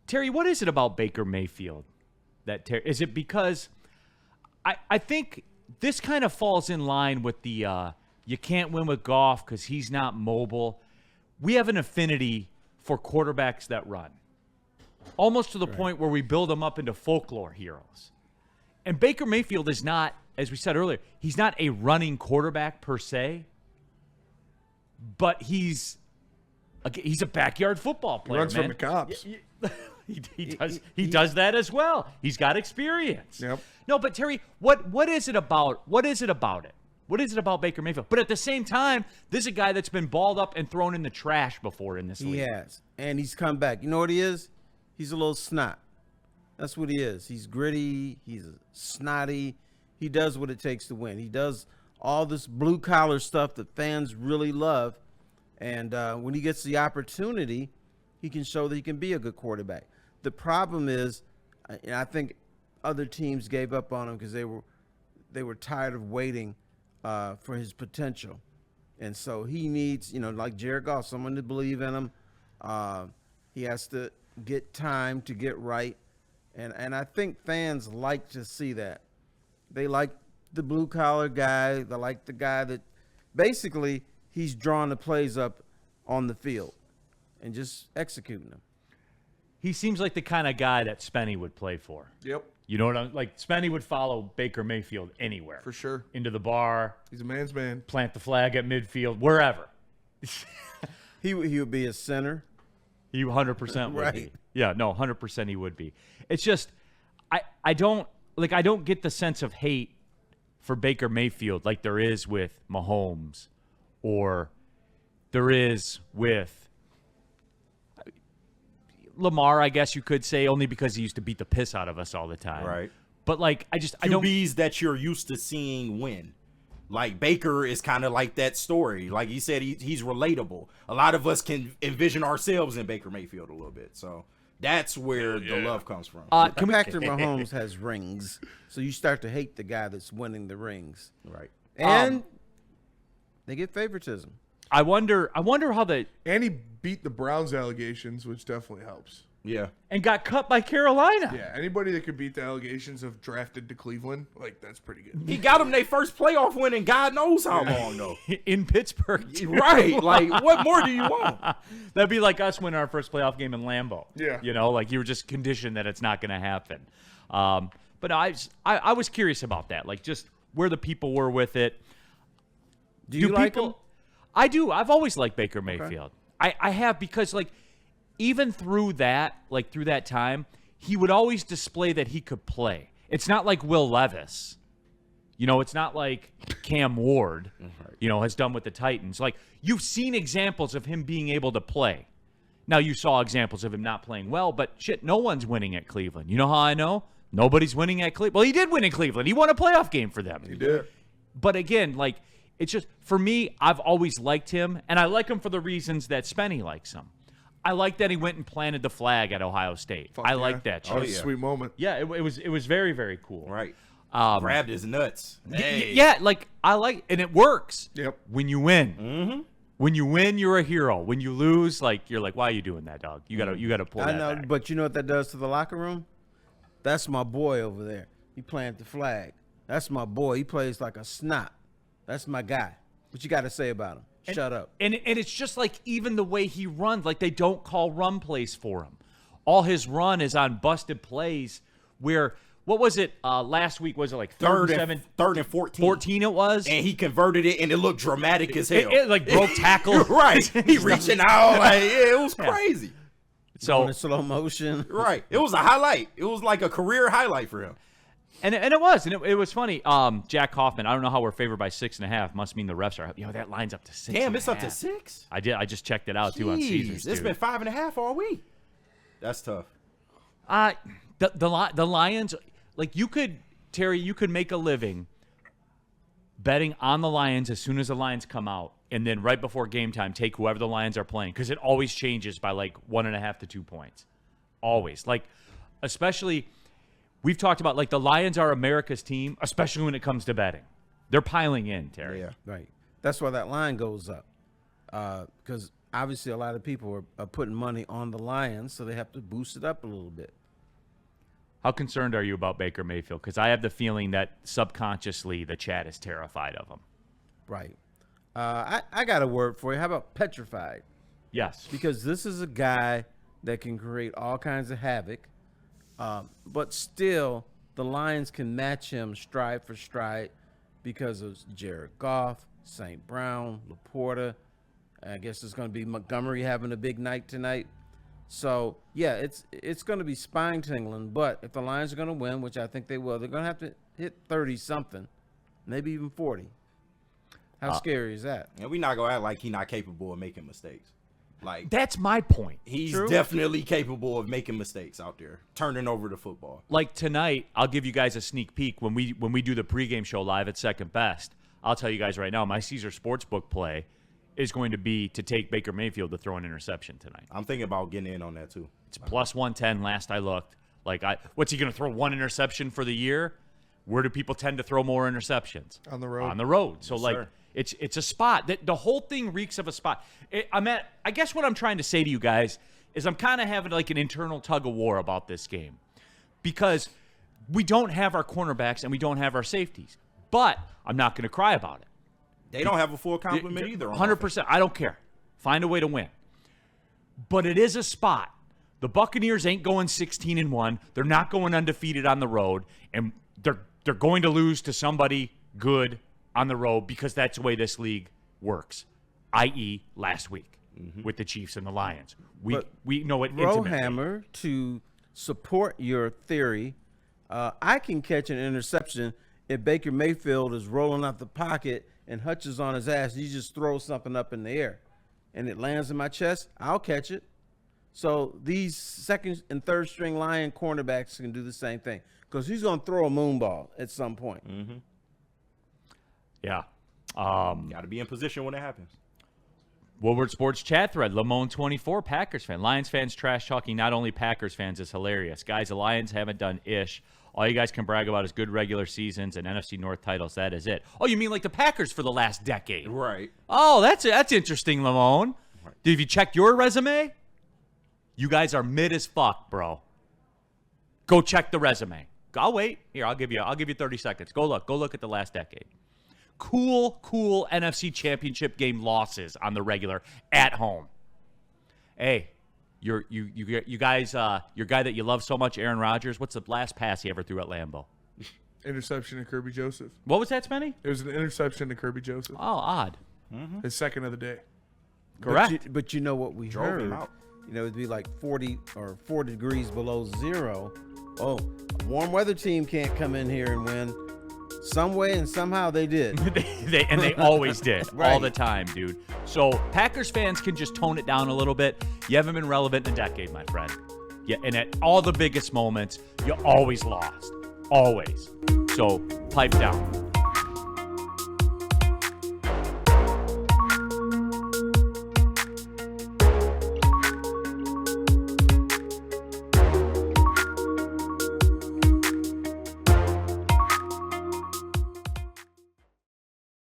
Terry, what is it about Baker Mayfield? Is it because I think this kind of falls in line with the you can't win with Goff because he's not mobile. We have an affinity for quarterbacks that run, almost to the point where we build them up into folklore heroes. And Baker Mayfield is not, as we said earlier, he's not a running quarterback per se, but he's a backyard football player. He runs man. from the cops. He does that as well. He's got experience. Yep. No, but Terry, what is it about? What is it about it? What is it about Baker Mayfield? But at the same time, this is a guy that's been balled up and thrown in the trash before in this league. He has, and he's come back. You know what he is? He's a little snot. That's what he is. He's gritty. He's snotty. He does what it takes to win. He does all this blue-collar stuff that fans really love. And when he gets the opportunity, he can show that he can be a good quarterback. The problem is, and I think other teams gave up on him because they were tired of waiting for his potential. And so he needs, like Jared Goff, someone to believe in him. He has to get time to get right. And I think fans like to see that. They like the blue-collar guy. They like the guy that basically he's drawing the plays up on the field and just executing them. He seems like the kind of guy that Spenny would play for. Yep. You know what I'm like? Spenny would follow Baker Mayfield anywhere. For sure. Into the bar. He's a man's man. Plant the flag at midfield, wherever. He would be a center. He 100% would Right. be. Yeah, no, 100% he would be. It's just, I don't get the sense of hate for Baker Mayfield like there is with Mahomes or there is with Lamar, I guess you could say, only because he used to beat the piss out of us all the time. Right. But I don't. QBs that you're used to seeing win. Like Baker is kind of like that story. Like he said, he's relatable. A lot of us can envision ourselves in Baker Mayfield a little bit. So that's where the love comes from. Patrick Mahomes has rings, so you start to hate the guy that's winning the rings. Right. And they get favoritism. I wonder how And he beat the Browns allegations, which definitely helps. Yeah. and got cut by Carolina. Yeah, anybody that could beat the allegations of drafted to Cleveland, that's pretty good. He got them their first playoff win in God knows how long, though. In Pittsburgh. too. Right. Like, what more do you want? That'd be like us winning our first playoff game in Lambeau. Yeah. You were just conditioned that it's not going to happen. But I was curious about that, just where the people were with it. Do you like him? I do. I've always liked Baker Mayfield. I have because, even through that, through that time, he would always display that he could play. It's not like Will Levis. It's not like Cam Ward, has done with the Titans. You've seen examples of him being able to play. Now, you saw examples of him not playing well, but shit, no one's winning at Cleveland. You know how I know? Nobody's winning at Cleveland. Well, he did win in Cleveland. He won a playoff game for them. He did. But again, it's just, for me, I've always liked him, and I like him for the reasons that Spenny likes him. I like that he went and planted the flag at Ohio State. I like that. That was shit. a sweet moment. Yeah, it was very, very cool. Right. Grabbed his nuts. Hey. Yeah, I like, and it works. Yep. When you win. Mm-hmm. When you win, you're a hero. When you lose, you're like, why are you doing that, dog? You gotta pull that I know, back. but you know what that does to the locker room? That's my boy over there. He planted the flag. That's my boy. He plays like a snot. That's my guy. What you got to say about him? Shut up. And it's just even the way he runs, they don't call run plays for him. All his run is on busted plays where, what was it last week? Was it third and 14? 14 it was? And he converted it, and it looked dramatic as hell. It broke tackle. Right. He reaching out. It was crazy. So in slow motion. Right. It was a highlight. It was like a career highlight for him. And it was. And it was funny. Jack Hoffman, I don't know how we're favored by 6.5. Must mean the refs are, that line's up to 6. Damn, it's up to 6? I just checked it out, too, on Caesars. It's been 5.5 all week. That's tough. The Lions, Terry, you could make a living betting on the Lions as soon as the Lions come out, and then right before game time, take whoever the Lions are playing, because it always changes by 1.5 to 2 points. Always. Especially, we've talked about, the Lions are America's team, especially when it comes to betting. They're piling in, Terry. Yeah. Right. That's why that line goes up. Because obviously a lot of people are putting money on the Lions, so they have to boost it up a little bit. How concerned are you about Baker Mayfield? Because I have the feeling that subconsciously the chat is terrified of him. Right. I got a word for you. How about petrified? Yes. Because this is a guy that can create all kinds of havoc, but still the Lions can match him stride for stride because of Jared Goff, St. Brown, Laporta. I guess it's going to be Montgomery having a big night tonight. So, yeah, it's going to be spine-tingling, but if the Lions are going to win, which I think they will, they're going to have to hit 30-something, maybe even 40. How scary is that? And we're not going to act like he's not capable of making mistakes. Like, That's my point. he's True. definitely capable of making mistakes out there, turning over the football. Like tonight, I'll give you guys a sneak peek when we do the pregame show live at Second Best. I'll tell you guys right now, my Caesar Sportsbook play is going to be to take Baker Mayfield to throw an interception tonight. I'm thinking about getting in on that too. It's plus 110 last I looked. What's he going to throw one interception for the year? Where do people tend to throw more interceptions? On the road. On the road. So, sir. it's a spot. The whole thing reeks of a spot. I guess what I'm trying to say to you guys is I'm kind of having like an internal tug of war about this game because we don't have our cornerbacks and we don't have our safeties. But I'm not going to cry about it. They don't have a full complement either. 100%. I don't care. Find a way to win. But it is a spot. The Buccaneers ain't going 16-1. They're not going undefeated on the road, and they're going to lose to somebody good on the road because that's the way this league works. I.e., last week with the Chiefs and the Lions. We know it intimately. Rohammer, to support your theory, I can catch an interception if Baker Mayfield is rolling out the pocket and Hutch is on his ass. He just throws something up in the air, and it lands in my chest. I'll catch it. So these second and third string Lion cornerbacks can do the same thing because he's going to throw a moon ball at some point. Yeah. Got to be in position when it happens. Woodward Sports chat thread, Lamone24, Packers fan. Lions fans trash talking not only Packers fans is hilarious. Guys, the Lions haven't done ish. All you guys can brag about is good regular seasons and NFC North titles. That is it. Oh, you mean like the Packers for the last decade? Right. Oh, that's interesting, Lamone. Have you checked your resume? You guys are mid as fuck, bro. Go check the resume. I'll wait. Here, I'll give you 30 seconds. Go look at the last decade. Cool NFC Championship game losses on the regular at home. Hey, you guys, your guy that you love so much, Aaron Rodgers. What's the last pass he ever threw at Lambeau? Interception to Kirby Joseph. What was that, Spenny? It was an interception to Kirby Joseph. Oh, odd. His second of the day. Correct. But you know what we Drove heard? him out. You know, it'd be like 40 or 4 degrees below zero. Oh, a warm weather team can't come in here and win. Some way and somehow they did. they always did. Right. All the time, dude. So Packers fans can just tone it down a little bit. You haven't been relevant in a decade, my friend. Yeah, and at all the biggest moments, you always lost. Always. So pipe down.